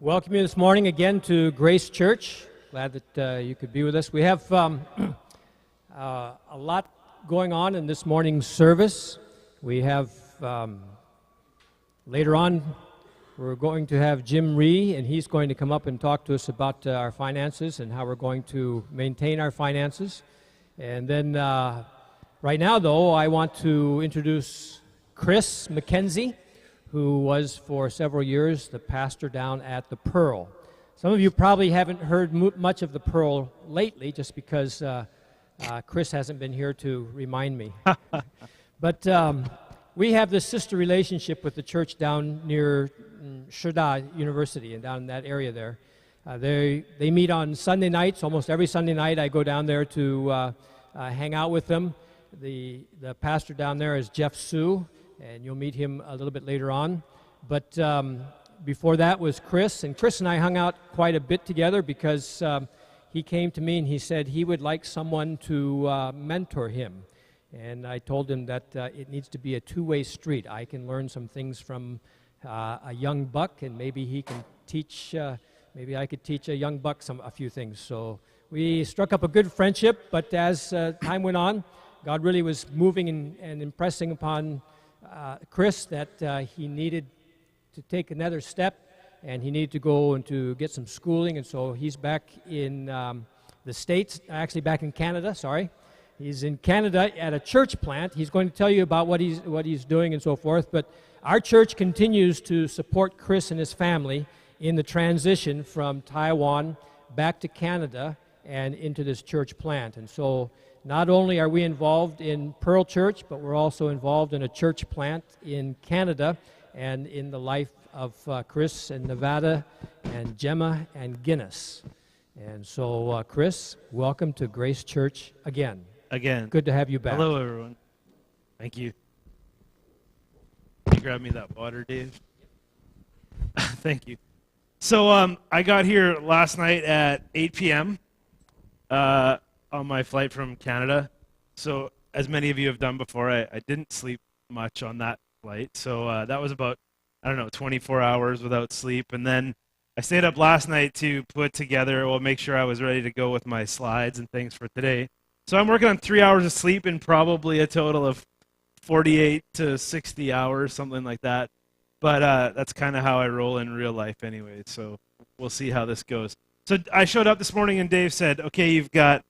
Welcome you this morning again to Grace Church. Glad that you could be with us. We have a lot going on in this morning's service. We have, later on, we're going to have Jim Ree, and he's going to come up and talk to us about our finances and how we're going to maintain our finances. And then, right now, though, I want to introduce Chris McKenzie, who was for several years the pastor down at the Pearl. Some of you probably haven't heard much of the Pearl lately, just because Chris hasn't been here to remind me. But we have this sister relationship with the church down near Shida University and down in that area there. They meet on Sunday nights. Almost every Sunday night I go down there to hang out with them. The pastor down there is Jeff Sue, and you'll meet him a little bit later on. But before that was Chris, and Chris and I hung out quite a bit together because he came to me and he said he would like someone to mentor him. And I told him that it needs to be a two-way street. I can learn some things from a young buck, and maybe he can teach, maybe I could teach a young buck a few things. So we struck up a good friendship, but as time went on, God really was moving and impressing upon Chris that he needed to take another step, and he needed to go and to get some schooling, and so he's back in the States, actually back in Canada, sorry. He's in Canada at a church plant. He's going to tell you about what he's doing and so forth, but our church continues to support Chris and his family in the transition from Taiwan back to Canada and into this church plant. And so not only are we involved in Pearl Church, but we're also involved in a church plant in Canada and in the life of Chris and Nevada and Gemma and Guinness. And so, Chris, welcome to Grace Church again. Good to have you back. Hello, everyone. Thank you. Can you grab me that water, Dave? Thank you. So I got here last night at 8 p.m. On my flight from Canada. So as many of you have done before, I didn't sleep much on that flight. So that was about, 24 hours without sleep. And then I stayed up last night to put together, make sure I was ready to go with my slides and things for today. So I'm working on 3 hours of sleep in probably a total of 48 to 60 hours, something like that. But that's kind of how I roll in real life anyway. So we'll see how this goes. So I showed up this morning and Dave said, okay, you've got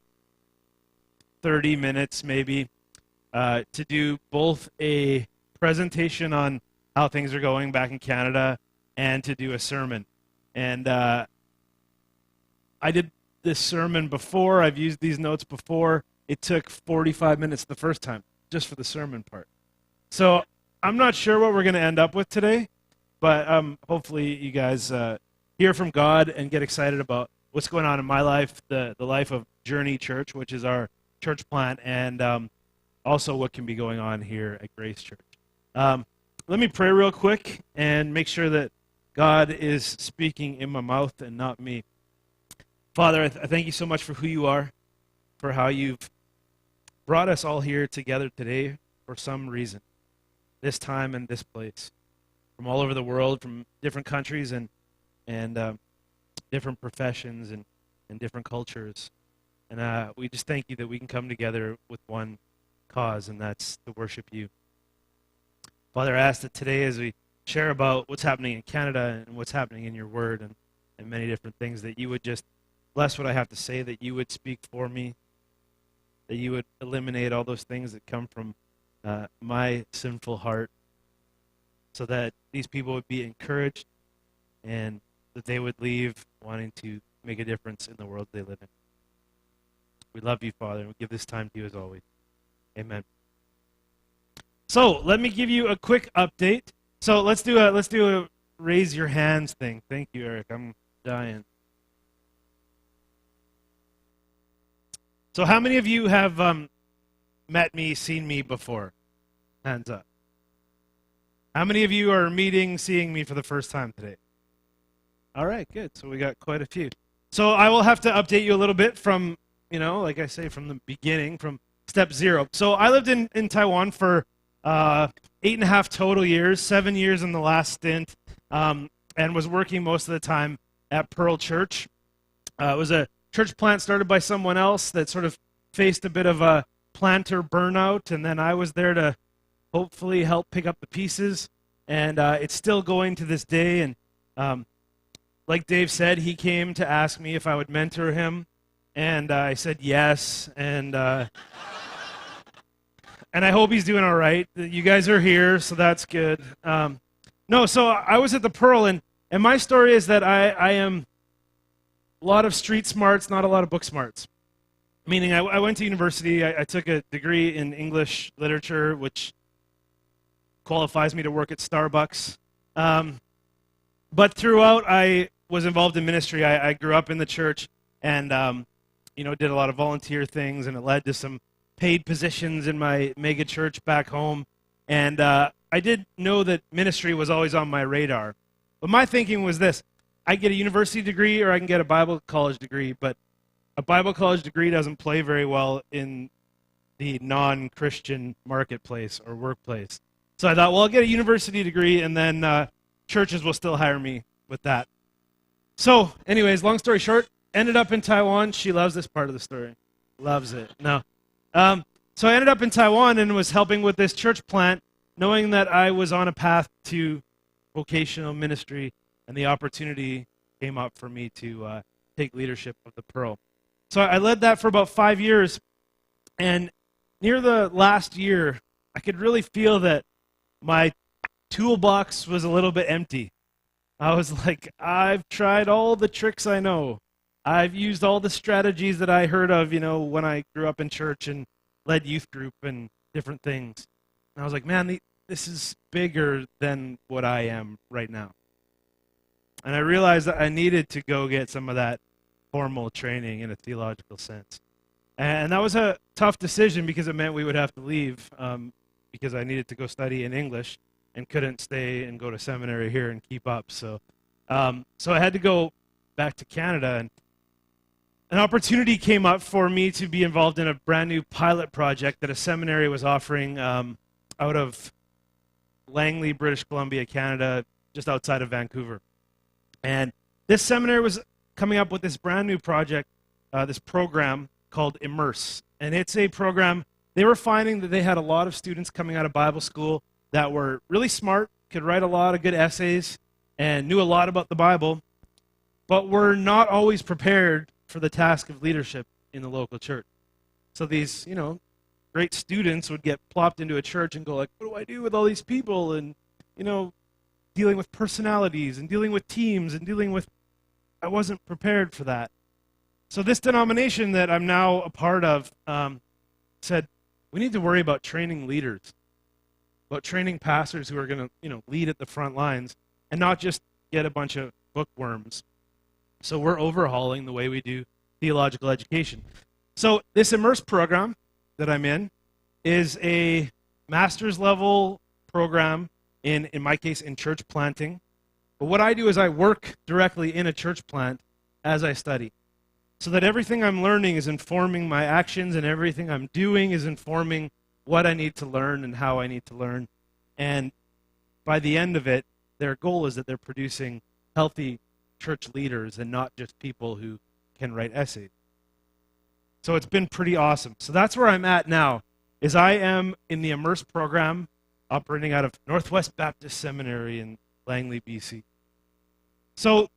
30 minutes maybe to do both a presentation on how things are going back in Canada and to do a sermon. And I did this sermon before. I've used these notes before. It took 45 minutes the first time just for the sermon part. So I'm not sure what we're going to end up with today, but hopefully you guys hear from God and get excited about what's going on in my life, the life of Journey Church, which is our church plant, and also what can be going on here at Grace Church. Let me pray real quick and make sure that God is speaking in my mouth and not me. Father, I thank you so much for who you are, for how you've brought us all here together today for some reason, this time and this place, from all over the world, from different countries and different professions and different cultures. And we just thank you that we can come together with one cause, and that's to worship you. Father, I ask that today as we share about what's happening in Canada and what's happening in your word and many different things, that you would just bless what I have to say, that you would speak for me, that you would eliminate all those things that come from my sinful heart, so that these people would be encouraged and that they would leave wanting to make a difference in the world they live in. We love you, Father, and we give this time to you as always. Amen. So let me give you a quick update. So let's do a raise your hands thing. Thank you, Eric. I'm dying. So how many of you have met me, seen me before? Hands up. How many of you are seeing me for the first time today? All right, good. So we got quite a few. So I will have to update you a little bit from, like I say, from the beginning, from step zero. So I lived in Taiwan for 8.5 total years, 7 years in the last stint. and was working most of the time at Pearl Church. It was a church plant started by someone else that sort of faced a bit of a planter burnout, and then I was there to hopefully help pick up the pieces. And it's still going to this day. And like Dave said, he came to ask me if I would mentor him, and I said yes. And and I hope he's doing all right. You guys are here, so that's good. No, so I was at the Pearl, and my story is that I am a lot of street smarts, not a lot of book smarts. Meaning I went to university, I took a degree in English literature, which qualifies me to work at Starbucks. But throughout, I was involved in ministry. I grew up in the church and, did a lot of volunteer things, and it led to some paid positions in my mega church back home. And I did know that ministry was always on my radar. But my thinking was this: I get a university degree or I can get a Bible college degree, but a Bible college degree doesn't play very well in the non-Christian marketplace or workplace. So I thought, well, I'll get a university degree, and then churches will still hire me with that. So anyways, long story short, ended up in Taiwan. She loves this part of the story. Loves it. No. So I ended up in Taiwan and was helping with this church plant, knowing that I was on a path to vocational ministry, and the opportunity came up for me to take leadership of the Pearl. So I led that for about 5 years, and near the last year, I could really feel that my toolbox was a little bit empty. I was like, I've tried all the tricks I know. I've used all the strategies that I heard of, when I grew up in church and led youth group and different things. And I was like, man, this is bigger than what I am right now. And I realized that I needed to go get some of that formal training in a theological sense. And that was a tough decision because it meant we would have to leave because I needed to go study in English and couldn't stay and go to seminary here and keep up. So I had to go back to Canada, and an opportunity came up for me to be involved in a brand new pilot project that a seminary was offering out of Langley, British Columbia, Canada, just outside of Vancouver. And this seminary was coming up with this brand new project, this program called Immerse. And it's a program, they were finding that they had a lot of students coming out of Bible school that were really smart, could write a lot of good essays, and knew a lot about the Bible, but were not always prepared for the task of leadership in the local church. So these, great students would get plopped into a church and go like, what do I do with all these people? And, dealing with personalities and dealing with teams and dealing with, I wasn't prepared for that. So this denomination that I'm now a part of said, we need to worry about training leaders, about training pastors who are going to, lead at the front lines and not just get a bunch of bookworms. So we're overhauling the way we do theological education. So this Immerse program that I'm in is a master's level program in my case, in church planting. But what I do is I work directly in a church plant as I study, so that everything I'm learning is informing my actions, and everything I'm doing is informing what I need to learn and how I need to learn. And by the end of it, their goal is that they're producing healthy church leaders and not just people who can write essays. So it's been pretty awesome. So that's where I'm at now, is I am in the Immerse program, operating out of Northwest Baptist Seminary in Langley, BC. So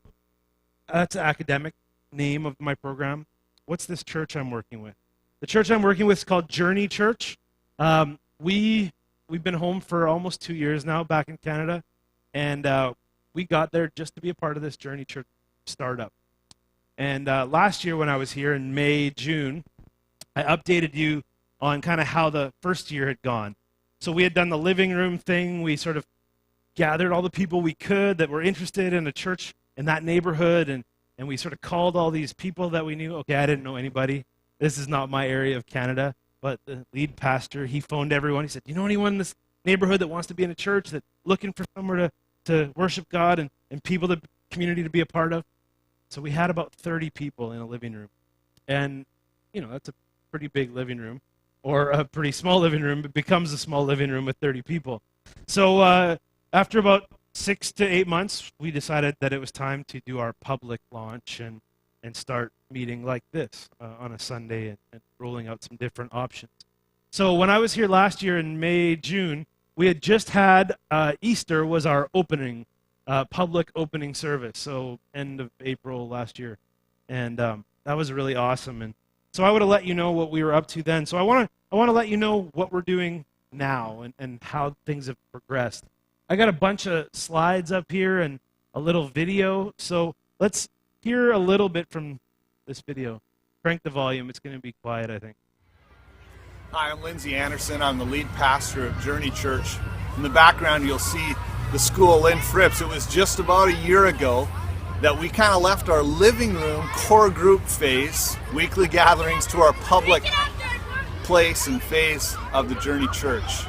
that's the academic name of my program. What's this church I'm working with? The church I'm working with is called Journey Church. We've been home for almost 2 years now, back in Canada, and we got there just to be a part of this Journey Church startup. And last year when I was here in May, June, I updated you on kind of how the first year had gone. So we had done the living room thing. We sort of gathered all the people we could that were interested in a church in that neighborhood, and we sort of called all these people that we knew. Okay, I didn't know anybody. This is not my area of Canada, but the lead pastor, he phoned everyone. He said, you know anyone in this neighborhood that wants to be in a church, that's looking for somewhere to worship God and people, the community to be a part of? So we had about 30 people in a living room. And, that's a pretty big living room. Or a pretty small living room. It becomes a small living room with 30 people. So after about 6 to 8 months, we decided that it was time to do our public launch and start meeting like this on a Sunday and rolling out some different options. So when I was here last year in May, June, we had just had Easter was our opening, public opening service, so end of April last year. And that was really awesome. And so I would have let you know what we were up to then. So I want to let you know what we're doing now and how things have progressed. I got a bunch of slides up here and a little video. So let's hear a little bit from this video. Crank the volume. It's going to be quiet, I think. Hi, I'm Lindsay Anderson. I'm the lead pastor of Journey Church. In the background, you'll see the school, Lynn Fripps. It was just about a year ago that we kind of left our living room core group phase, weekly gatherings, to our public place and phase of the Journey Church.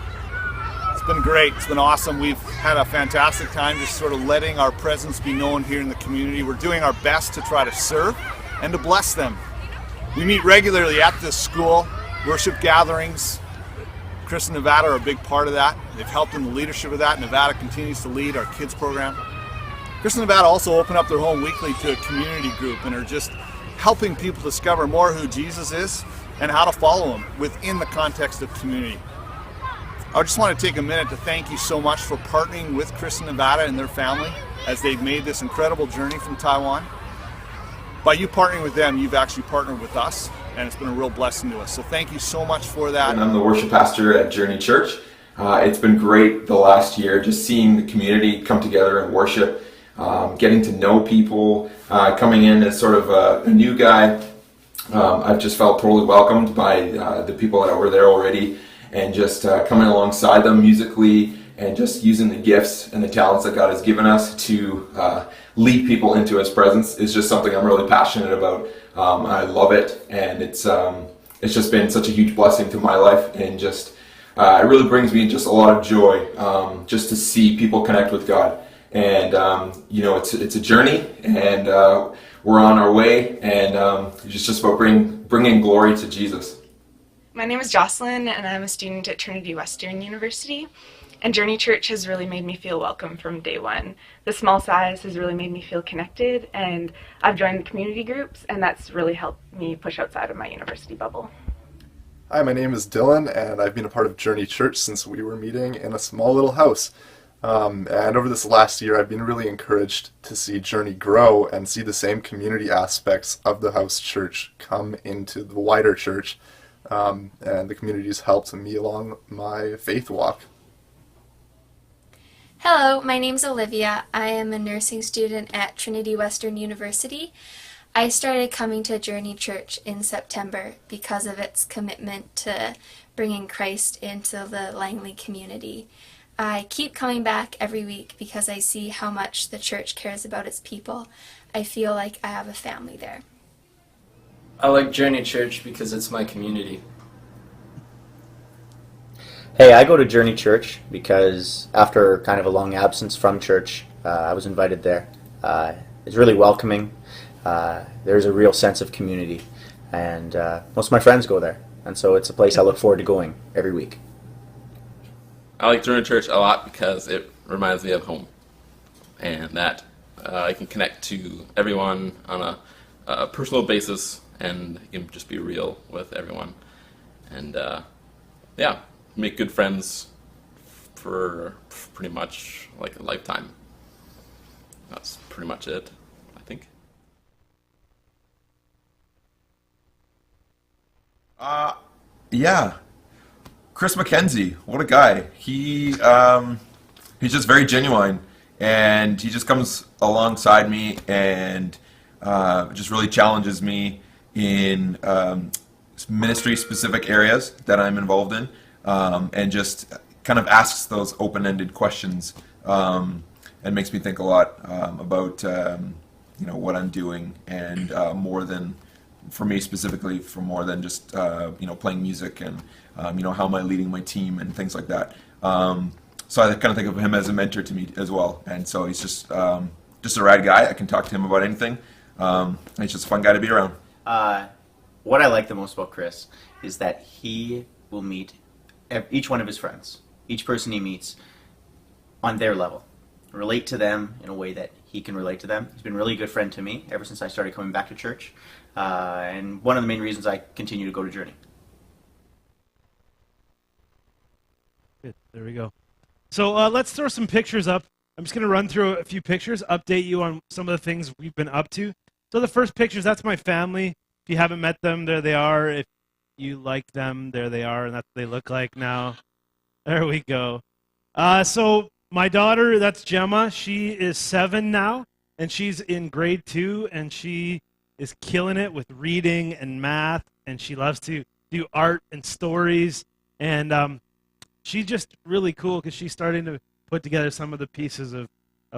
It's been great. It's been awesome. We've had a fantastic time just sort of letting our presence be known here in the community. We're doing our best to try to serve and to bless them. We meet regularly at this school. Worship gatherings. Chris and Nevada are a big part of that. They've helped in the leadership of that. Nevada continues to lead our kids program. Chris and Nevada also open up their home weekly to a community group and are just helping people discover more who Jesus is and how to follow him within the context of community. I just want to take a minute to thank you so much for partnering with Chris and Nevada and their family as they've made this incredible journey from Taiwan. By you partnering with them, you've actually partnered with us, and it's been a real blessing to us. So thank you so much for that. And I'm the worship pastor at Journey Church. It's been great the last year, just seeing the community come together and worship, getting to know people, coming in as sort of a new guy. I've just felt totally welcomed by the people that were there already, and just coming alongside them musically and just using the gifts and the talents that God has given us to lead people into his presence is just something I'm really passionate about. I love it, and it's just been such a huge blessing to my life, and just it really brings me just a lot of joy just to see people connect with God. And it's a journey, and we're on our way, and it's just about bringing glory to Jesus. My name is Jocelyn, and I'm a student at Trinity Western University. And Journey Church has really made me feel welcome from day one. The small size has really made me feel connected, and I've joined the community groups, and that's really helped me push outside of my university bubble. Hi, my name is Dylan, and I've been a part of Journey Church since we were meeting in a small little house. And over this last year, I've been really encouraged to see Journey grow and see the same community aspects of the house church come into the wider church. And the community has helped me along my faith walk. Hello, my name's Olivia. I am a nursing student at Trinity Western University. I started coming to Journey Church in September because of its commitment to bringing Christ into the Langley community. I keep coming back every week because I see how much the church cares about its people. I feel like I have a family there. I like Journey Church because it's my community. Hey, I go to Journey Church because after kind of a long absence from church, I was invited there. It's really welcoming. There's a real sense of community, and most of my friends go there, and so it's a place I look forward to going every week. I like Journey Church a lot because it reminds me of home, and that I can connect to everyone on a personal basis, and you can just be real with everyone, and make good friends for pretty much like a lifetime. That's pretty much it, I think. Yeah. Chris McKenzie, what a guy. He's just very genuine, and he just comes alongside me and just really challenges me in ministry-specific areas that I'm involved in, and just kind of asks those open-ended questions, and makes me think a lot about what I'm doing, and more than, for me specifically, for more than just playing music, and how am I leading my team and things like that. So I kind of think of him as a mentor to me as well, and so he's just a rad guy. I can talk to him about anything. He's just a fun guy to be around. What I like the most about Chris is that he will meet each one of his friends, each person he meets, on their level, relate to them in a way that he can relate to them. He's been a really good friend to me ever since I started coming back to church, and one of the main reasons I continue to go to Journey. Good. There we go. So let's throw some pictures up. I'm just going to run through a few pictures, update you on some of the things we've been up to. So the first pictures, that's my family. If you haven't met them, there they are. If you like them, there they are, and that's what they look like now. There we go. So my daughter, that's Gemma. She is 7 now, and she's in grade 2, and she is killing it with reading and math, and she loves to do art and stories, and she's just really cool because she's starting to put together some of the pieces of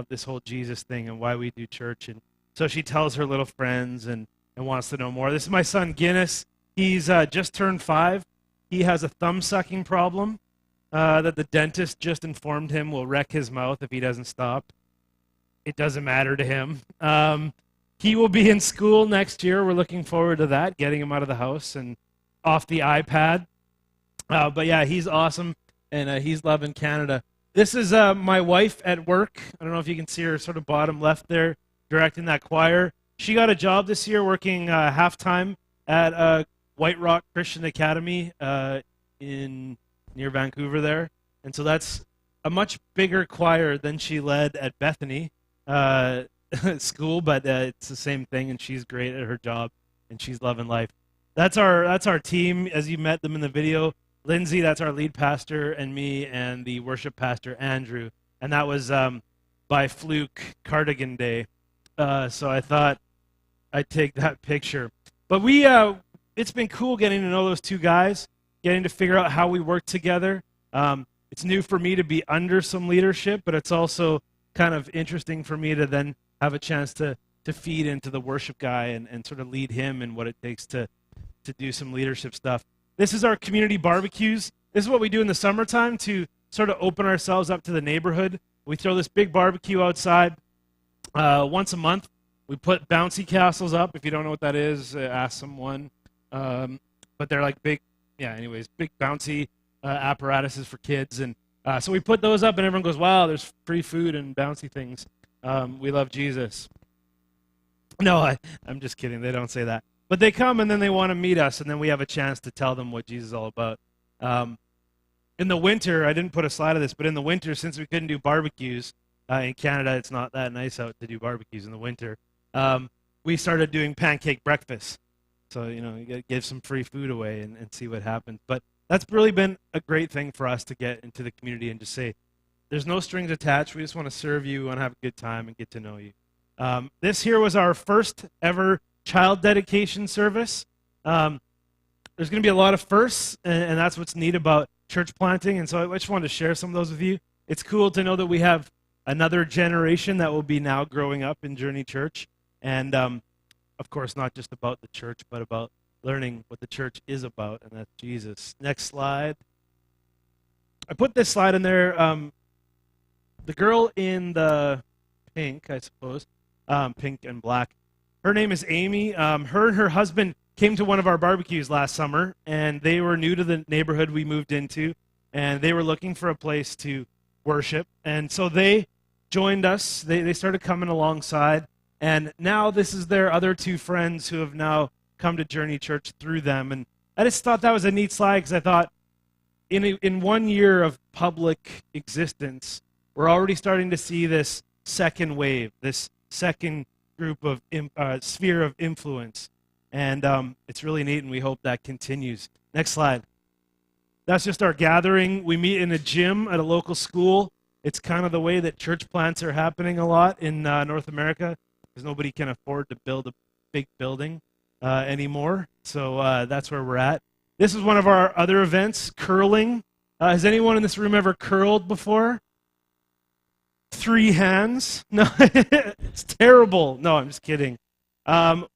this whole Jesus thing and why we do church. And so she tells her little friends and wants to know more. This is my son, Guinness. He's just turned 5. He has a thumb-sucking problem that the dentist just informed him will wreck his mouth if he doesn't stop. It doesn't matter to him. He will be in school next year. We're looking forward to that, getting him out of the house and off the iPad. But yeah, he's awesome, and he's loving Canada. This is my wife at work. I don't know if you can see her sort of bottom left there, directing that choir. She got a job this year working half-time at White Rock Christian Academy near Vancouver there. And so that's a much bigger choir than she led at Bethany school, but it's the same thing, and she's great at her job, and she's loving life. That's our team, as you met them in the video. Lindsay, that's our lead pastor, and me, and the worship pastor, Andrew. And that was by fluke Cardigan Day. So I thought I'd take that picture. But it's been cool getting to know those two guys, getting to figure out how we work together. It's new for me to be under some leadership, but it's also kind of interesting for me to then have a chance to feed into the worship guy and sort of lead him in what it takes to do some leadership stuff. This is our community barbecues. This is what we do in the summertime to sort of open ourselves up to the neighborhood. We throw this big barbecue outside once a month. We put bouncy castles up. If you don't know what that is, ask someone. But they're like big, big bouncy apparatuses for kids. And so we put those up, and everyone goes, wow, there's free food and bouncy things. We love Jesus. No, I'm just kidding. They don't say that. But they come, and then they want to meet us, and then we have a chance to tell them what Jesus is all about. In the winter, I didn't put a slide of this, but in the winter, since we couldn't do barbecues, in Canada, it's not that nice out to do barbecues in the winter, we started doing pancake breakfast. So, you got to give some free food away and see what happens. But that's really been a great thing for us to get into the community and just say, there's no strings attached. We just want to serve you, we want to have a good time and get to know you. This here was our first ever child dedication service. There's going to be a lot of firsts, and that's what's neat about church planting. And so I just wanted to share some of those with you. It's cool to know that we have another generation that will be now growing up in Journey Church. And, of course, not just about the church, but about learning what the church is about, and that's Jesus. Next slide. I put this slide in there. The girl in the pink, I suppose, pink and black, her name is Amy. Her and her husband came to one of our barbecues last summer, and they were new to the neighborhood we moved into, and they were looking for a place to worship. And so they joined us. They started coming alongside, and now this is their other 2 friends who have now come to Journey Church through them. And I just thought that was a neat slide because I thought in 1 year of public existence, we're already starting to see this second wave, this second group of sphere of influence, and it's really neat, and we hope that continues. Next slide. That's just our gathering. We meet in a gym at a local school. It's kind of the way that church plants are happening a lot in North America, because nobody can afford to build a big building anymore. So that's where we're at. This is one of our other events, curling. Has anyone in this room ever curled before? 3 hands? No, it's terrible. No, I'm just kidding.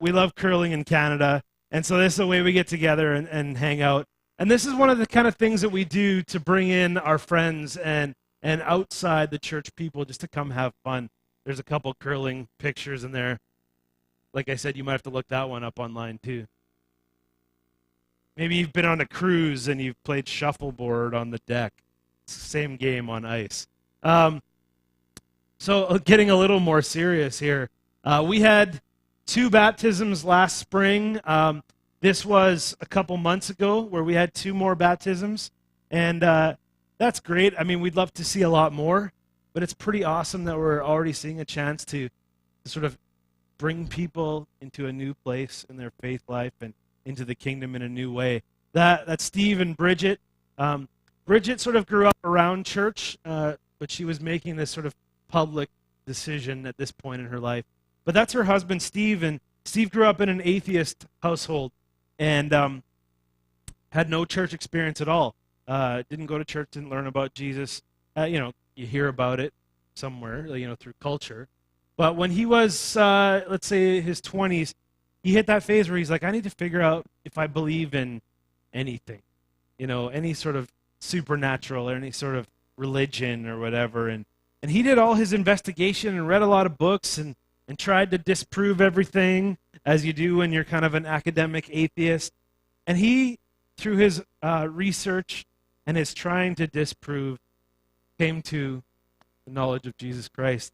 We love curling in Canada, and so this is the way we get together and hang out. And this is one of the kind of things that we do to bring in our friends and outside the church people just to come have fun. There's a couple curling pictures in there. Like I said, you might have to look that one up online too. Maybe you've been on a cruise and you've played shuffleboard on the deck. It's the same game on ice. So getting a little more serious here. We had 2 baptisms last spring. This was a couple months ago where we had 2 more baptisms. And that's great. I mean, we'd love to see a lot more. But it's pretty awesome that we're already seeing a chance to sort of bring people into a new place in their faith life and into the kingdom in a new way. That's Steve and Bridget. Bridget sort of grew up around church, but she was making this sort of public decision at this point in her life. But that's her husband, Steve, and Steve grew up in an atheist household and had no church experience at all. Didn't go to church, didn't learn about Jesus. You hear about it somewhere, through culture. But when he was, let's say, his 20s, he hit that phase where he's like, I need to figure out if I believe in anything, any sort of supernatural or any sort of religion or whatever. And he did all his investigation and read a lot of books and tried to disprove everything, as you do when you're kind of an academic atheist. And he, through his research and his trying to disprove, came to the knowledge of Jesus Christ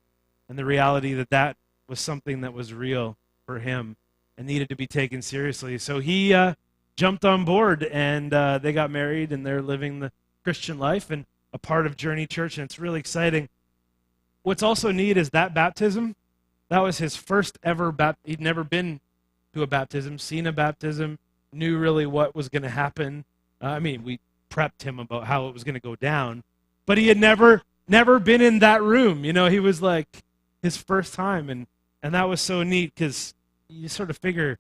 and the reality that was something that was real for him and needed to be taken seriously. So he jumped on board, and they got married, and they're living the Christian life and a part of Journey Church, and it's really exciting. What's also neat is that baptism, that was his first ever baptism. He'd never been to a baptism, seen a baptism, knew really what was going to happen. We prepped him about how it was going to go down, but he had never been in that room. He was like his first time, and that was so neat because you sort of figure,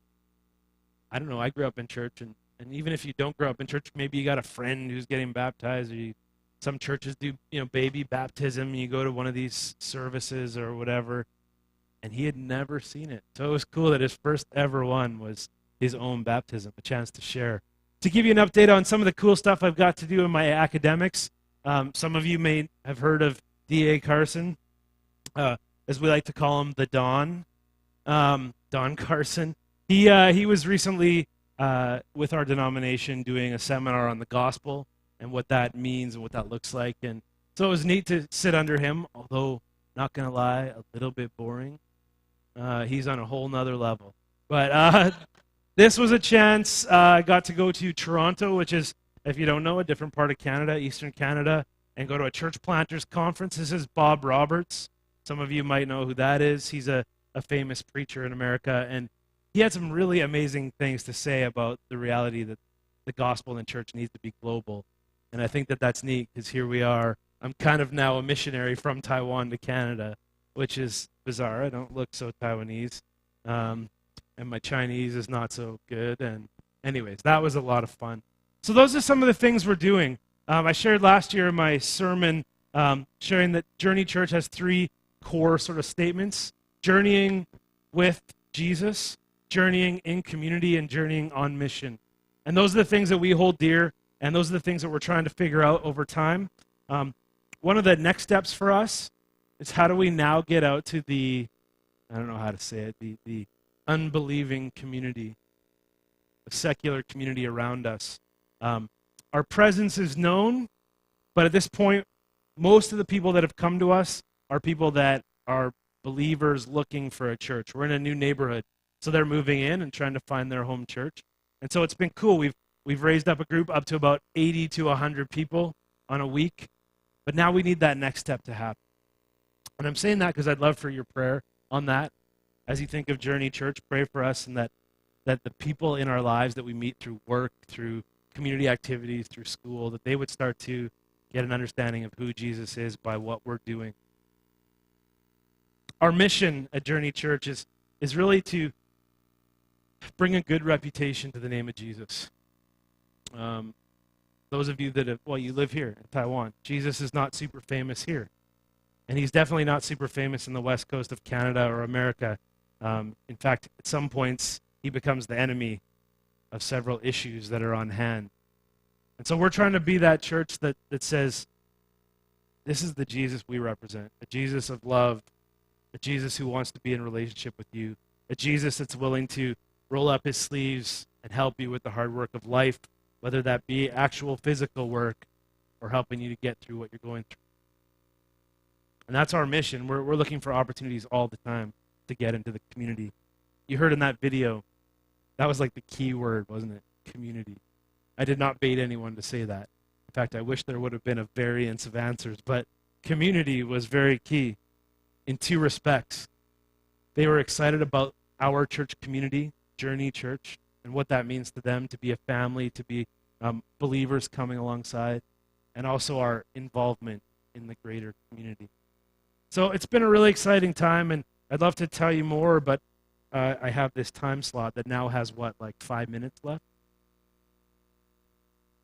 I don't know, I grew up in church, and even if you don't grow up in church, maybe you got a friend who's getting baptized, or some churches do, baby baptism, you go to one of these services or whatever, and he had never seen it. So it was cool that his first ever one was his own baptism, a chance to share. To give you an update on some of the cool stuff I've got to do in my academics, some of you may have heard of D.A. Carson, as we like to call him, the Don. Don Carson. He was recently with our denomination doing a seminar on the gospel and what that means and what that looks like. And so it was neat to sit under him, although, not going to lie, a little bit boring. He's on a whole nother level. But this was a chance. I got to go to Toronto, which is, if you don't know, a different part of Canada, Eastern Canada, and go to a church planters conference. This is Bob Roberts. Some of you might know who that is. He's a famous preacher in America, and he had some really amazing things to say about the reality that the gospel in church needs to be global. And I think that's neat, because here we are. I'm kind of now a missionary from Taiwan to Canada, which is bizarre. I don't look so Taiwanese, and my Chinese is not so good. And anyways, that was a lot of fun. So those are some of the things we're doing. I shared last year in my sermon, sharing that Journey Church has 3 core sort of statements: journeying with Jesus, journeying in community, and journeying on mission. And those are the things that we hold dear, and those are the things that we're trying to figure out over time. One of the next steps for us is, how do we now get out to the, I don't know how to say it, the unbelieving community, the secular community around us. Our presence is known, but at this point, most of the people that have come to us are people that are believers looking for a church. We're in a new neighborhood, so they're moving in and trying to find their home church. And so it's been cool. We've raised up a group up to about 80 to 100 people on a week, but now we need that next step to happen. And I'm saying that because I'd love for your prayer on that. As you think of Journey Church, pray for us, and that the people in our lives that we meet through work, through community activities, through school, that they would start to get an understanding of who Jesus is by what we're doing. Our mission at Journey Church is really to bring a good reputation to the name of Jesus. Those of you that you live here in Taiwan, Jesus is not super famous here. And he's definitely not super famous in the west coast of Canada or America. In fact, at some points, he becomes the enemy of several issues that are on hand. And so we're trying to be that church that says, this is the Jesus we represent, a Jesus of love, a Jesus who wants to be in relationship with you, a Jesus that's willing to roll up his sleeves and help you with the hard work of life, whether that be actual physical work or helping you to get through what you're going through. And that's our mission. We're looking for opportunities all the time to get into the community. You heard in that video, that was like the key word, wasn't it? Community. I did not bait anyone to say that. In fact, I wish there would have been a variance of answers, but community was very key in two respects. They were excited about our church community, Journey Church, and what that means to them to be a family, to be believers coming alongside, and also our involvement in the greater community. So it's been a really exciting time, and I'd love to tell you more, but I have this time slot that now has, like 5 minutes left?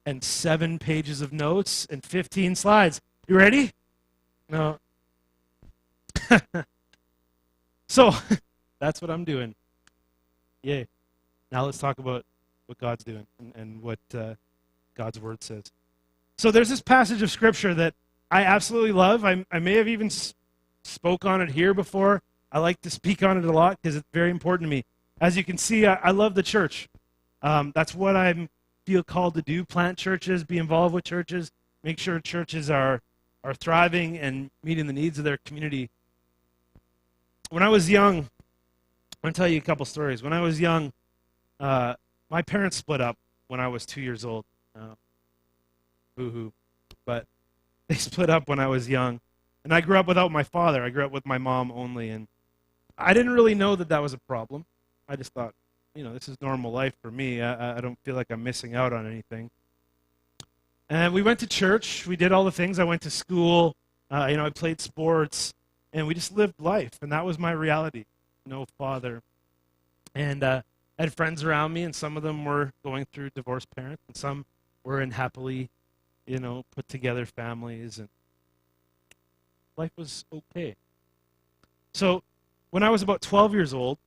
And 7 pages of notes and 15 slides. You ready? No. So, that's what I'm doing. Yay. Now let's talk about what God's doing and what God's Word says. So there's this passage of Scripture that I absolutely love. I may have even spoke on it here before. I like to speak on it a lot because it's very important to me. As you can see, I love the church. That's what I feel called to do, plant churches, be involved with churches, make sure churches are thriving and meeting the needs of their community. When I was young, I'm going to tell you a couple stories. When I was young, my parents split up when I was 2 years old. Boo-hoo. But they split up when I was young. And I grew up without my father. I grew up with my mom only. And I didn't really know that was a problem. I just thought, this is normal life for me. I don't feel like I'm missing out on anything. And we went to church. We did all the things. I went to school. I played sports. And we just lived life. And that was my reality. No father. And I had friends around me, and some of them were going through divorced parents, and some were in happily, put together families. And life was okay. So when I was about 12 years old,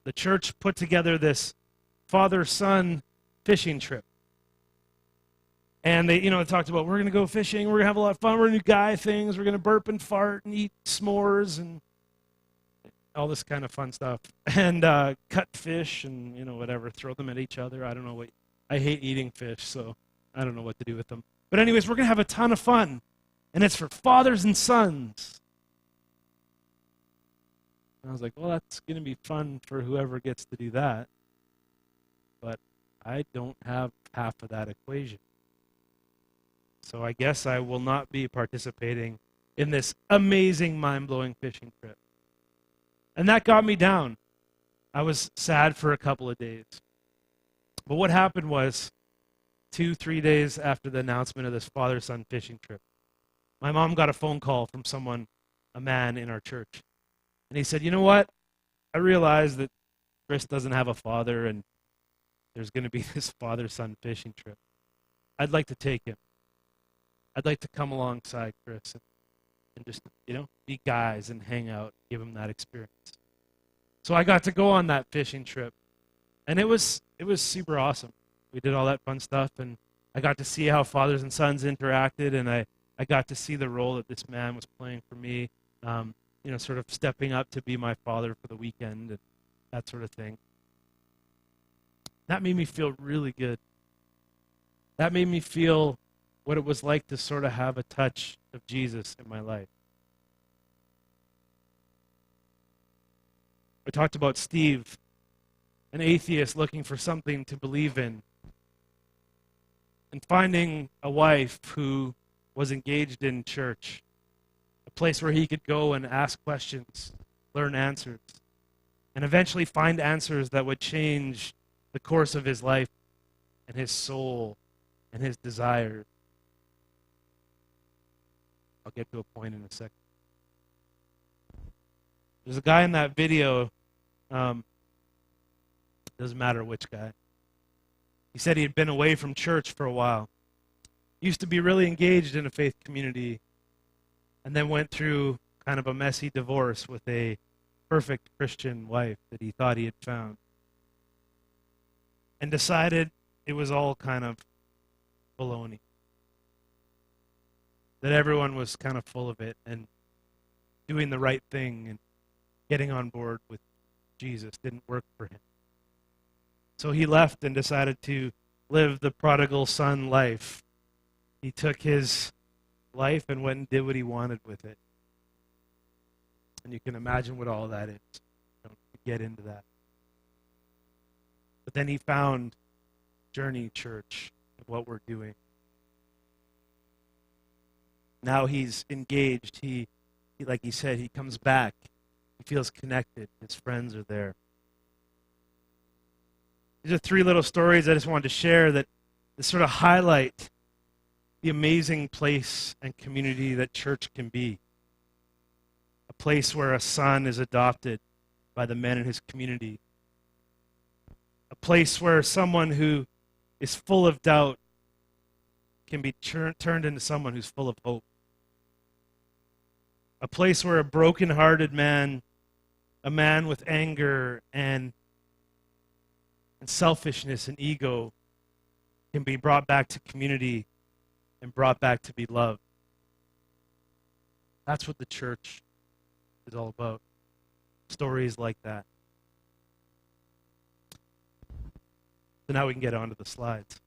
the church put together this father-son fishing trip. And they, talked about, we're going to go fishing, we're going to have a lot of fun, we're going to do guy things, we're going to burp and fart and eat s'mores and all this kind of fun stuff. And cut fish and, whatever, throw them at each other. I don't know I hate eating fish, so I don't know what to do with them. But anyways, we're going to have a ton of fun. And it's for fathers and sons. And I was like, well, that's going to be fun for whoever gets to do that. But I don't have half of that equation. So I guess I will not be participating in this amazing, mind-blowing fishing trip. And that got me down. I was sad for a couple of days. But what happened was, 2-3 days after the announcement of this father-son fishing trip, my mom got a phone call from someone, a man in our church. And he said, you know what? I realize that Chris doesn't have a father, and there's going to be this father-son fishing trip. I'd like to take him. I'd like to come alongside Chris and just, be guys and hang out, give him that experience. So I got to go on that fishing trip, and it was super awesome. We did all that fun stuff, and I got to see how fathers and sons interacted, and I got to see the role that this man was playing for me, sort of stepping up to be my father for the weekend and that sort of thing. That made me feel really good. That made me feel what it was like to sort of have a touch of Jesus in my life. I talked about Steve, an atheist looking for something to believe in, and finding a wife who was engaged in church, a place where he could go and ask questions, learn answers, and eventually find answers that would change the course of his life and his soul and his desires. I'll get to a point in a second. There's a guy in that video, doesn't matter which guy. He said he had been away from church for a while. Used to be really engaged in a faith community, and then went through kind of a messy divorce with a perfect Christian wife that he thought he had found. And decided it was all kind of baloney. That everyone was kind of full of it and doing the right thing and getting on board with Jesus didn't work for him. So he left and decided to live the prodigal son life. He took his life and went and did what he wanted with it. And you can imagine what all that is. Don't get into that. But then he found Journey Church and what we're doing. Now he's engaged. He, like he said, he comes back. He feels connected. His friends are there. These are 3 little stories I just wanted to share that sort of highlight the amazing place and community that church can be. A place where a son is adopted by the men in his community. A place where someone who is full of doubt can be turned into someone who's full of hope. A place where a broken-hearted man, a man with anger and selfishness and ego, can be brought back to community and brought back to be loved. That's what the church is all about. Stories like that. So now we can get on to the slides.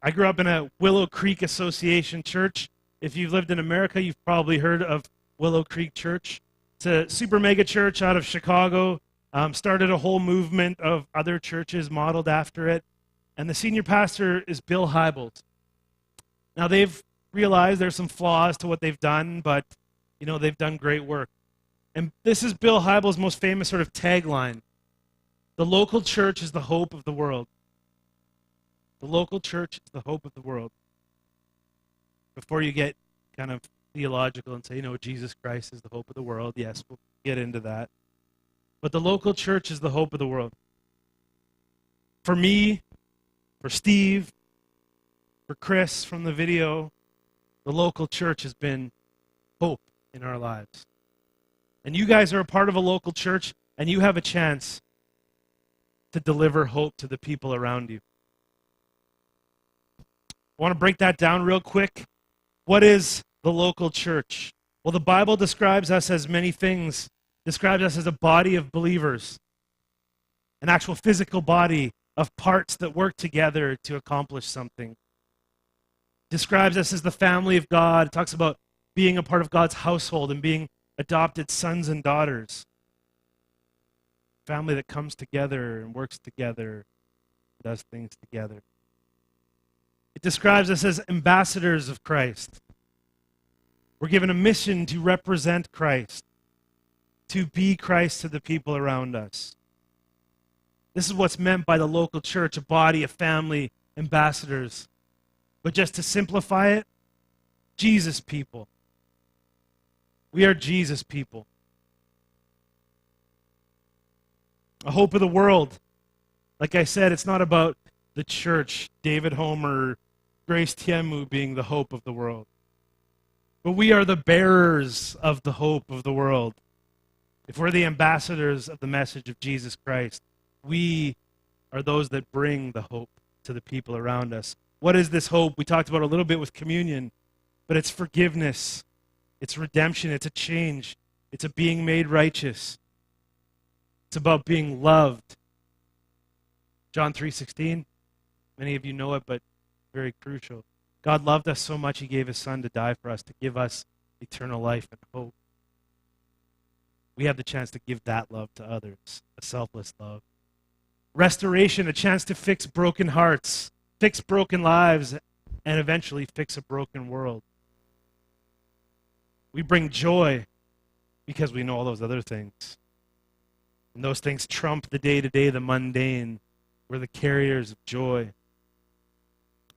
I grew up in a Willow Creek Association church. If you've lived in America, you've probably heard of Willow Creek Church. It's a super mega church out of Chicago. Started a whole movement of other churches modeled after it. And the senior pastor is Bill Hybels. Now they've realized there's some flaws to what they've done, but they've done great work. And this is Bill Hybels' most famous sort of tagline. The local church is the hope of the world. The local church is the hope of the world. Before you get kind of theological and say, Jesus Christ is the hope of the world, yes, we'll get into that. But the local church is the hope of the world. For me, for Steve, for Chris from the video, the local church has been hope in our lives. And you guys are a part of a local church, and you have a chance to deliver hope to the people around you. I want to break that down real quick. What is the local church? Well, the Bible describes us as many things. Describes us as a body of believers, an actual physical body of parts that work together to accomplish something. Describes us as the family of God. It talks about being a part of God's household and being adopted sons and daughters. Family that comes together and works together, does things together. It describes us as ambassadors of Christ. We're given a mission to represent Christ, to be Christ to the people around us. This is what's meant by the local church, a body, a family, ambassadors. But just to simplify it, Jesus people. We are Jesus people. A hope of the world. Like I said, it's not about the church, David Homer, Grace Tiemu being the hope of the world. But we are the bearers of the hope of the world. If we're the ambassadors of the message of Jesus Christ, we are those that bring the hope to the people around us. What is this hope? We talked about a little bit with communion, but it's forgiveness, it's redemption, it's a change, it's a being made righteous. It's about being loved. John 3:16, many of you know it, but very crucial. God loved us so much, he gave his son to die for us, to give us eternal life and hope. We have the chance to give that love to others, a selfless love. Restoration, a chance to fix broken hearts, fix broken lives, and eventually fix a broken world. We bring joy because we know all those other things. And those things trump the day-to-day, the mundane. We're the carriers of joy.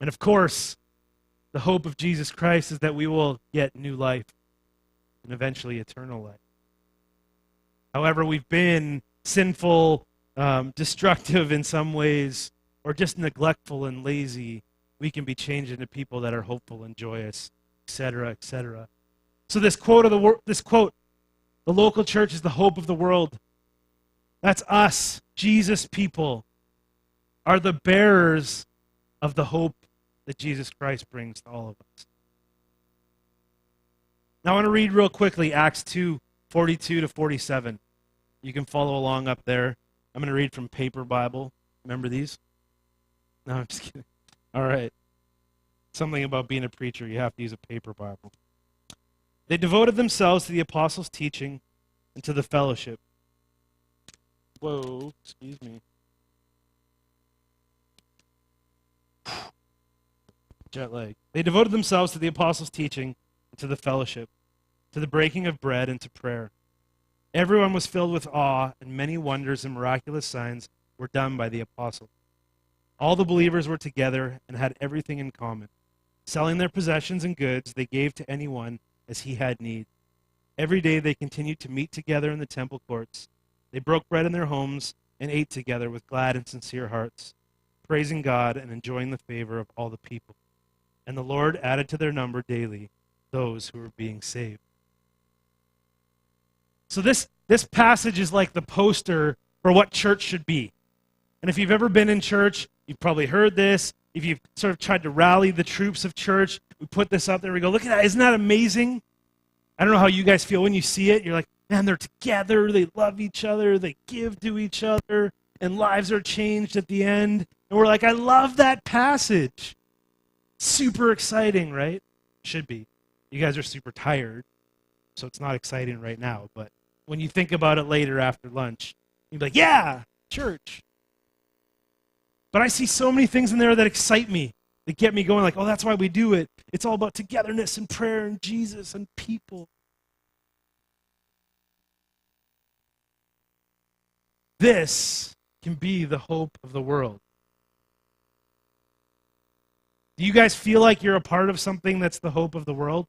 And of course, the hope of Jesus Christ is that we will get new life and eventually eternal life. However, we've been sinful, destructive in some ways, or just neglectful and lazy, we can be changed into people that are hopeful and joyous, etc., etc. So this quote, the local church is the hope of the world. That's us, Jesus people, are the bearers of the hope that Jesus Christ brings to all of us. Now I want to read real quickly Acts 2:42 to 47. You can follow along up there. I'm going to read from Paper Bible. Remember these? No, I'm just kidding. All right. Something about being a preacher, you have to use a paper Bible. They devoted themselves to the apostles' teaching and to the fellowship. Whoa, excuse me. Jet lag. They devoted themselves to the apostles' teaching and to the fellowship, to the breaking of bread and to prayer. Everyone was filled with awe, and many wonders and miraculous signs were done by the apostles. All the believers were together and had everything in common. Selling their possessions and goods, they gave to anyone as he had need. Every day they continued to meet together in the temple courts. They broke bread in their homes and ate together with glad and sincere hearts, praising God and enjoying the favor of all the people. And the Lord added to their number daily those who were being saved. So this passage is like the poster for what church should be. And if you've ever been in church, you've probably heard this. If you've sort of tried to rally the troops of church, we put this up there. We go, look at that. Isn't that amazing? I don't know how you guys feel when you see it. You're like, man, they're together. They love each other. They give to each other. And lives are changed at the end. And we're like, I love that passage. Super exciting, right? Should be. You guys are super tired, so it's not exciting right now. But when you think about it later after lunch, you'll be like, yeah, church. But I see so many things in there that excite me, that get me going like, oh, that's why we do it. It's all about togetherness and prayer and Jesus and people. This can be the hope of the world. Do you guys feel like you're a part of something that's the hope of the world?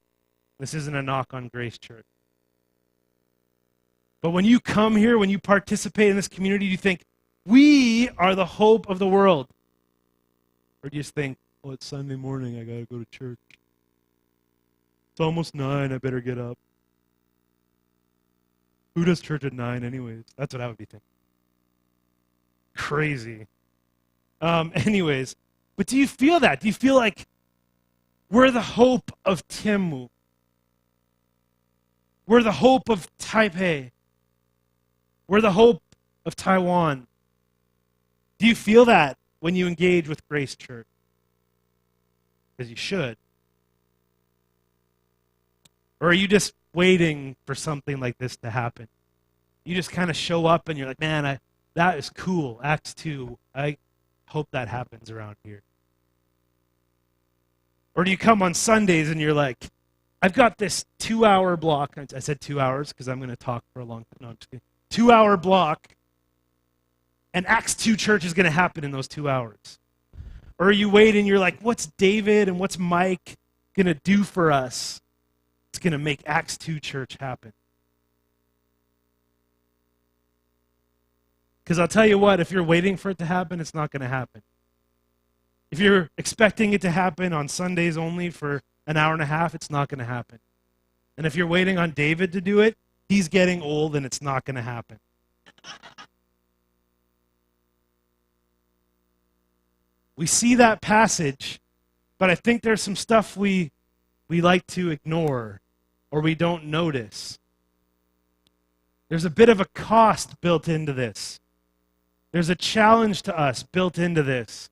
This isn't a knock on Grace Church. But when you come here, when you participate in this community, you think, we are the hope of the world. Or do you just think, oh, it's Sunday morning, I got to go to church. It's almost 9, I better get up. Who does church at 9 anyways? That's what I would be thinking. Crazy. Anyways, but do you feel that? Do you feel like we're the hope of Timu? We're the hope of Taipei. We're the hope of Taiwan. Do you feel that when you engage with Grace Church? Because you should. Or are you just waiting for something like this to happen? You just kind of show up and you're like, man, that is cool. Acts 2. I hope that happens around here. Or do you come on Sundays and you're like, I've got this 2-hour block. I said 2 hours because I'm going to talk for a long time. No, I'm just kidding. 2-hour block. And Acts 2 church is going to happen in those 2 hours. Or are you waiting, you're like, what's David and what's Mike going to do for us? It's going to make Acts 2 church happen. Because I'll tell you what, if you're waiting for it to happen, it's not going to happen. If you're expecting it to happen on Sundays only for an hour and a half, it's not going to happen. And if you're waiting on David to do it, he's getting old and it's not going to happen. We see that passage, but I think there's some stuff we like to ignore or we don't notice. There's a bit of a cost built into this. There's a challenge to us built into this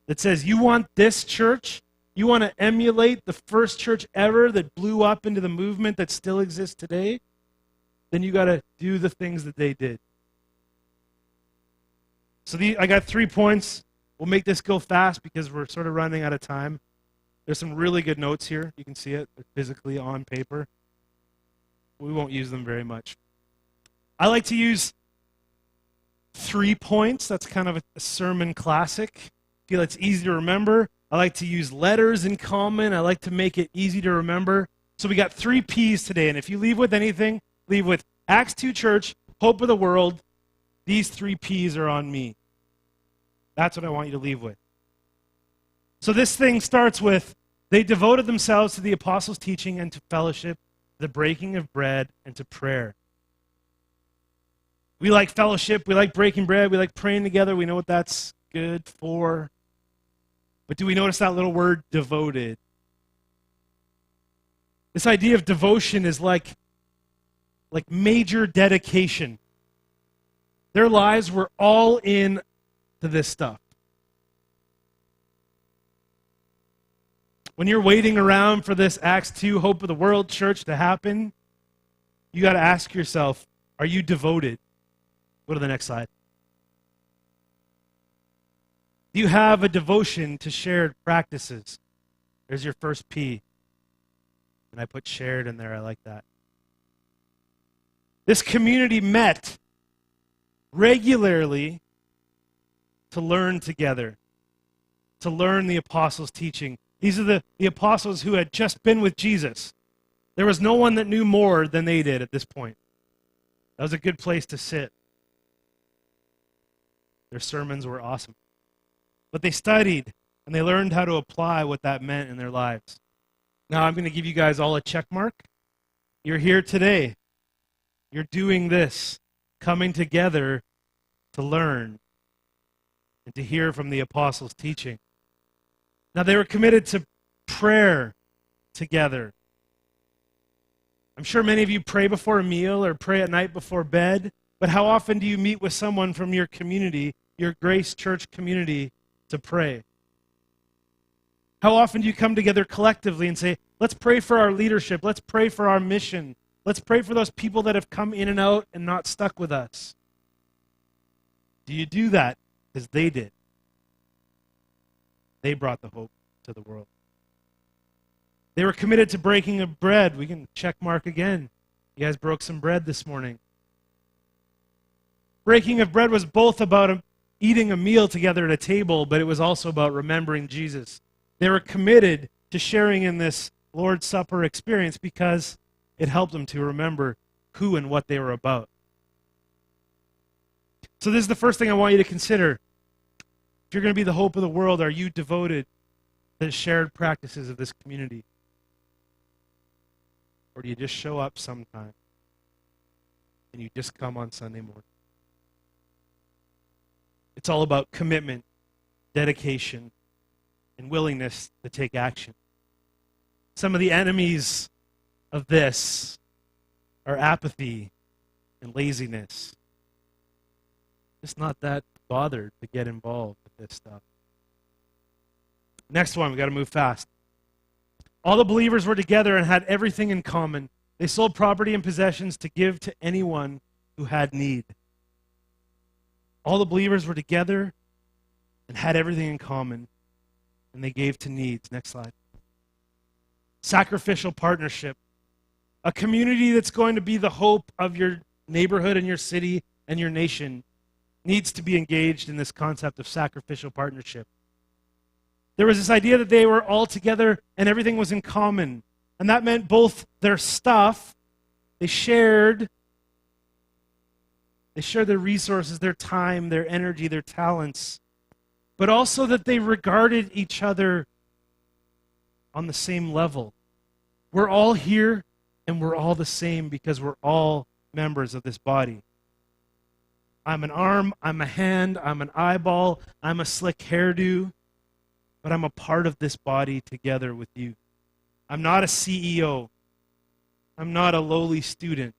that says, you want this church? You want to emulate the first church ever that blew up into the movement that still exists today? Then you got to do the things that they did. So I got 3 points. We'll make this go fast because we're sort of running out of time. There's some really good notes here. You can see it physically on paper. We won't use them very much. I like to use 3 points. That's kind of a sermon classic. I feel it's easy to remember. I like to use letters in common. I like to make it easy to remember. So we got 3 P's today. And if you leave with anything, leave with Acts 2 Church, Hope of the World. These 3 P's are on me. That's what I want you to leave with. So this thing starts with, they devoted themselves to the apostles' teaching and to fellowship, the breaking of bread, and to prayer. We like fellowship, we like breaking bread, we like praying together, we know what that's good for. But do we notice that little word, devoted? This idea of devotion is like major dedication. Their lives were all in to this stuff. When you're waiting around for this Acts 2 Hope of the World Church to happen, you got to ask yourself, are you devoted? Go to the next slide. Do you have a devotion to shared practices? There's your first P. And I put shared in there. I like that. This community met regularly to learn together, to learn the apostles' teaching. These are the apostles who had just been with Jesus. There was no one that knew more than they did at this point. That was a good place to sit. Their sermons were awesome. But they studied, and they learned how to apply what that meant in their lives. Now I'm going to give you guys all a check mark. You're here today. You're doing this, coming together to learn and to hear from the apostles' teaching. Now they were committed to prayer together. I'm sure many of you pray before a meal or pray at night before bed, but how often do you meet with someone from your community, your Grace Church community, to pray? How often do you come together collectively and say, let's pray for our leadership, let's pray for our mission, let's pray for those people that have come in and out and not stuck with us? Do you do that? Because they did. They brought the hope to the world. They were committed to breaking of bread. We can check mark again. You guys broke some bread this morning. Breaking of bread was both about eating a meal together at a table, but it was also about remembering Jesus. They were committed to sharing in this Lord's Supper experience because it helped them to remember who and what they were about. So this is the first thing I want you to consider. If you're going to be the hope of the world, are you devoted to the shared practices of this community? Or do you just show up sometime and you just come on Sunday morning? It's all about commitment, dedication, and willingness to take action. Some of the enemies of this are apathy and laziness. Just not that bothered to get involved with this stuff. Next one, we got to move fast. All the believers were together and had everything in common. They sold property and possessions to give to anyone who had need. All the believers were together and had everything in common, and they gave to needs. Next slide. Sacrificial partnership. A community that's going to be the hope of your neighborhood and your city and your nation needs to be engaged in this concept of sacrificial partnership. There was this idea that they were all together and everything was in common. And that meant both their stuff, they shared their resources, their time, their energy, their talents, but also that they regarded each other on the same level. We're all here and we're all the same because we're all members of this body. I'm an arm, I'm a hand, I'm an eyeball, I'm a slick hairdo, but I'm a part of this body together with you. I'm not a CEO. I'm not a lowly student.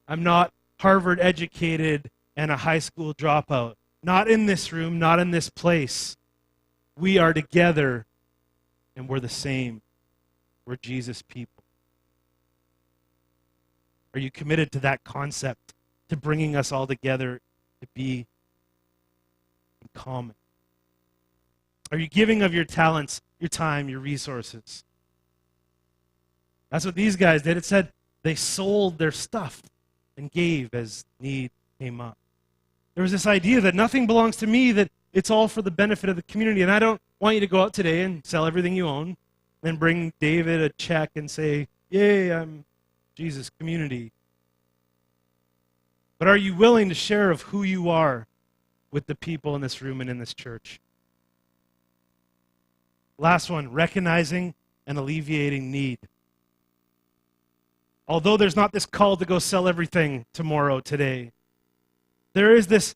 I'm not Harvard educated and a high school dropout. Not in this room, not in this place. We are together and we're the same. We're Jesus people. Are you committed to that concept, to bringing us all together to be in common? Are you giving of your talents, your time, your resources? That's what these guys did. It said they sold their stuff and gave as need came up. There was this idea that nothing belongs to me, that it's all for the benefit of the community. And I don't want you to go out today and sell everything you own, then bring David a check and say, yay, I'm Jesus community. But are you willing to share of who you are with the people in this room and in this church? Last one, recognizing and alleviating need. Although there's not this call to go sell everything tomorrow, today, there is this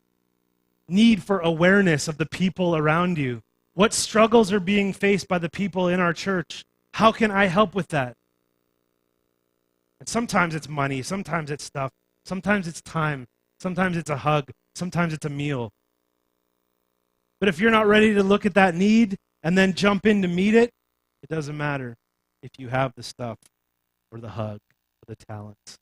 need for awareness of the people around you. What struggles are being faced by the people in our church? How can I help with that? And sometimes it's money, sometimes it's stuff, sometimes it's time, sometimes it's a hug, sometimes it's a meal. But if you're not ready to look at that need, and then jump in to meet it, it doesn't matter if you have the stuff or the hug or the talents.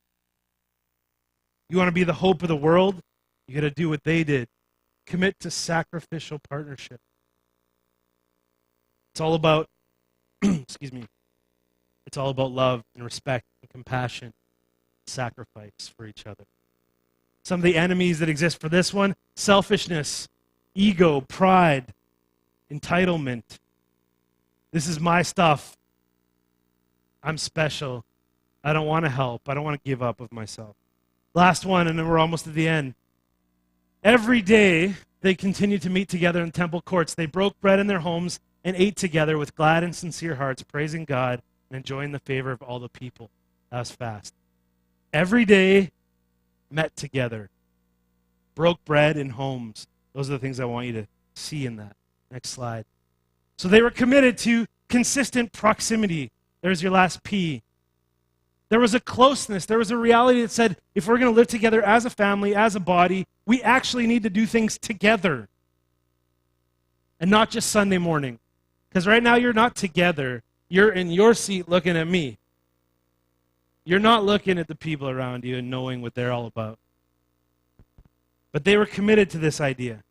You want to be the hope of the world? You got to do what they did. Commit to sacrificial partnership. It's all about, excuse me, it's all about love and respect and compassion, sacrifice for each other. Some of the enemies that exist for this one: selfishness, ego, pride, entitlement. This is my stuff. I'm special. I don't want to help. I don't want to give up of myself. Last one, and then we're almost at the end. Every day, they continued to meet together in temple courts. They broke bread in their homes and ate together with glad and sincere hearts, praising God and enjoying the favor of all the people. That was fast. Every day, met together. Broke bread in homes. Those are the things I want you to see in that. Next slide. So they were committed to consistent proximity. There's your last P. There was a closeness. There was a reality that said, if we're going to live together as a family, as a body, we actually need to do things together. And not just Sunday morning. Because right now you're not together. You're in your seat looking at me. You're not looking at the people around you and knowing what they're all about. But they were committed to this idea.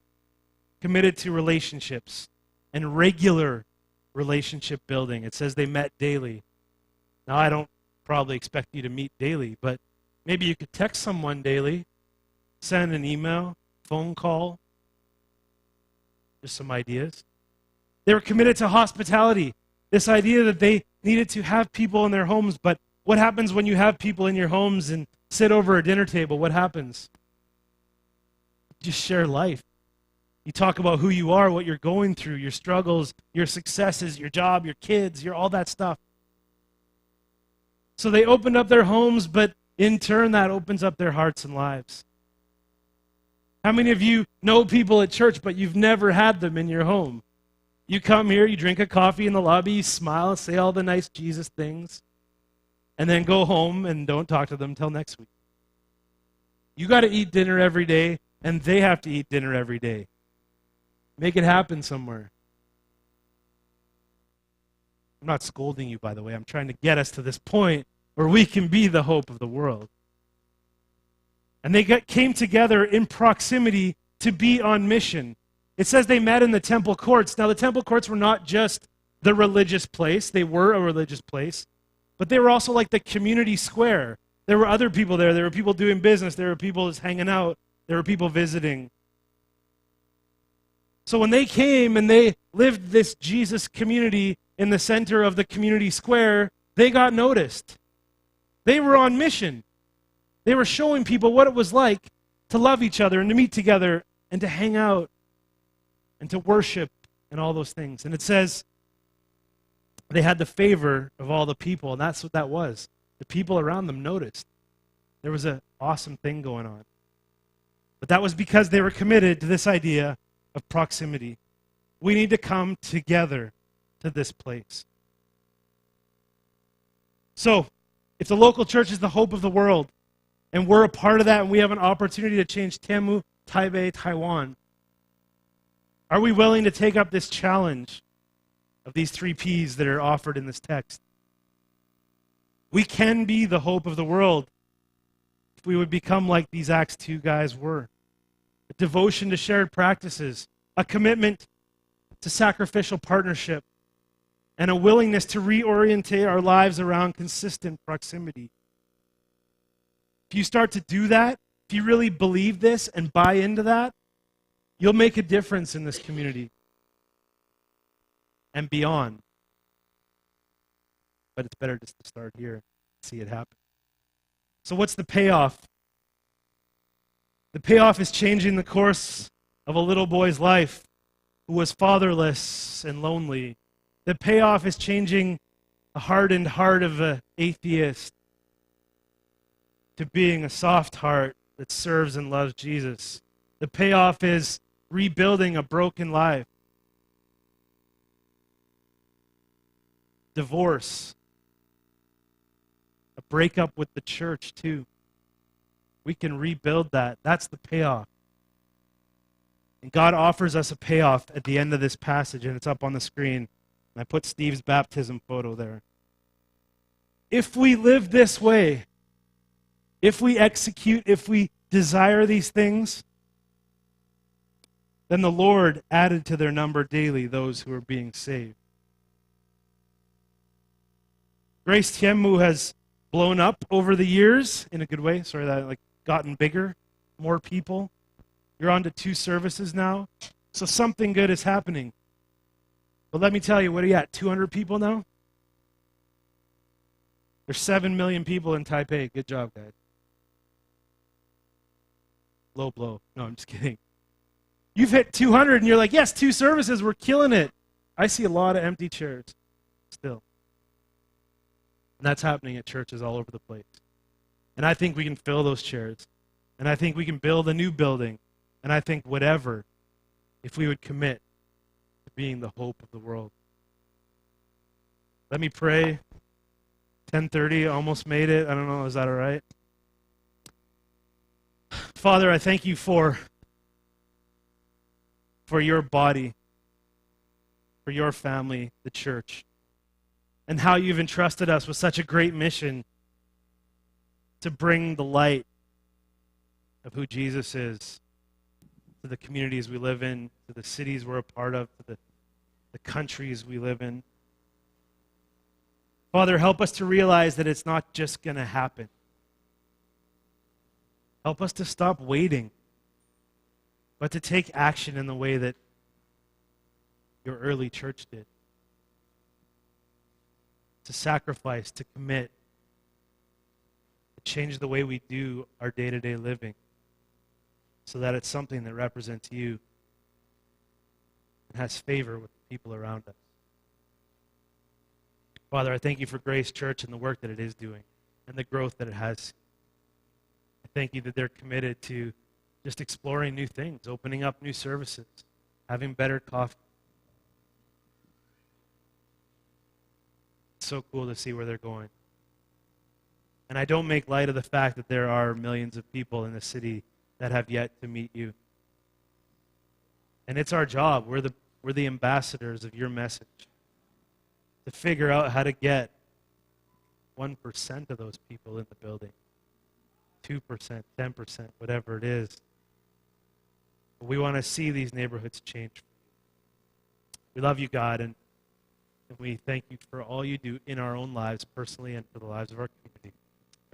Committed to relationships and regular relationship building. It says they met daily. Now, I don't probably expect you to meet daily, but maybe you could text someone daily, send an email, phone call. Just some ideas. They were committed to hospitality. This idea that they needed to have people in their homes, but what happens when you have people in your homes and sit over a dinner table? What happens? You just share life. You talk about who you are, what you're going through, your struggles, your successes, your job, your kids, all that stuff. So they opened up their homes, but in turn that opens up their hearts and lives. How many of you know people at church, but you've never had them in your home? You come here, you drink a coffee in the lobby, you smile, say all the nice Jesus things, and then go home and don't talk to them until next week. You got to eat dinner every day, and they have to eat dinner every day. Make it happen somewhere. I'm not scolding you, by the way. I'm trying to get us to this point where we can be the hope of the world. And they came together in proximity to be on mission. It says they met in the temple courts. Now, the temple courts were not just the religious place. They were a religious place. But they were also like the community square. There were other people there. There were people doing business. There were people just hanging out. There were people visiting. So when they came and they lived this Jesus community in the center of the community square, they got noticed. They were on mission. They were showing people what it was like to love each other and to meet together and to hang out and to worship and all those things. And it says they had the favor of all the people, and that's what that was. The people around them noticed. There was an awesome thing going on. But that was because they were committed to this idea of proximity. We need to come together to this place. So, if the local church is the hope of the world, and we're a part of that, and we have an opportunity to change Tianmu, Taipei, Taiwan, are we willing to take up this challenge of these 3 Ps that are offered in this text? We can be the hope of the world if we would become like these Acts 2 guys were. A devotion to shared practices, a commitment to sacrificial partnership, and a willingness to reorientate our lives around consistent proximity. If you start to do that, if you really believe this and buy into that, you'll make a difference in this community and beyond. But it's better just to start here and see it happen. So what's the payoff? The payoff is changing the course of a little boy's life who was fatherless and lonely. The payoff is changing the hardened heart of an atheist to being a soft heart that serves and loves Jesus. The payoff is rebuilding a broken life. Divorce. A breakup with the church too. We can rebuild that. That's the payoff. And God offers us a payoff at the end of this passage, and it's up on the screen. And I put Steve's baptism photo there. If we live this way, if we execute, if we desire these things, then the Lord added to their number daily those who are being saved. Grace Tianmu has blown up over the years in a good way. Sorry, that like gotten bigger, more people. You're on to 2 services now. So something good is happening. But let me tell you, what are you at, 200 people now? There's 7 million people in Taipei. Good job, guys. Low blow. No, I'm just kidding. You've hit 200 and you're like, yes, 2 services, we're killing it. I see a lot of empty chairs still. And that's happening at churches all over the place. And I think we can fill those chairs. And I think we can build a new building. And I think whatever, if we would commit to being the hope of the world. Let me pray. 10:30, almost made it. I don't know, is that all right? Father, I thank you for your body, for your family, the church, and how you've entrusted us with such a great mission to bring the light of who Jesus is to the communities we live in, to the cities we're a part of, to the countries we live in. Father, help us to realize that it's not just going to happen. Help us to stop waiting, but to take action in the way that your early church did. To sacrifice, to commit, to change the way we do our day-to-day living so that it's something that represents you and has favor with the people around us. Father, I thank you for Grace Church and the work that it is doing and the growth that it has. I thank you that they're committed to just exploring new things, opening up new services, having better coffee. It's so cool to see where they're going. And I don't make light of the fact that there are millions of people in the city that have yet to meet you. And it's our job. We're the ambassadors of your message. To figure out how to get 1% of those people in the building. 2%, 10%, whatever it is. But we want to see these neighborhoods change. We love you, God, and we thank you for all you do in our own lives personally and for the lives of our community.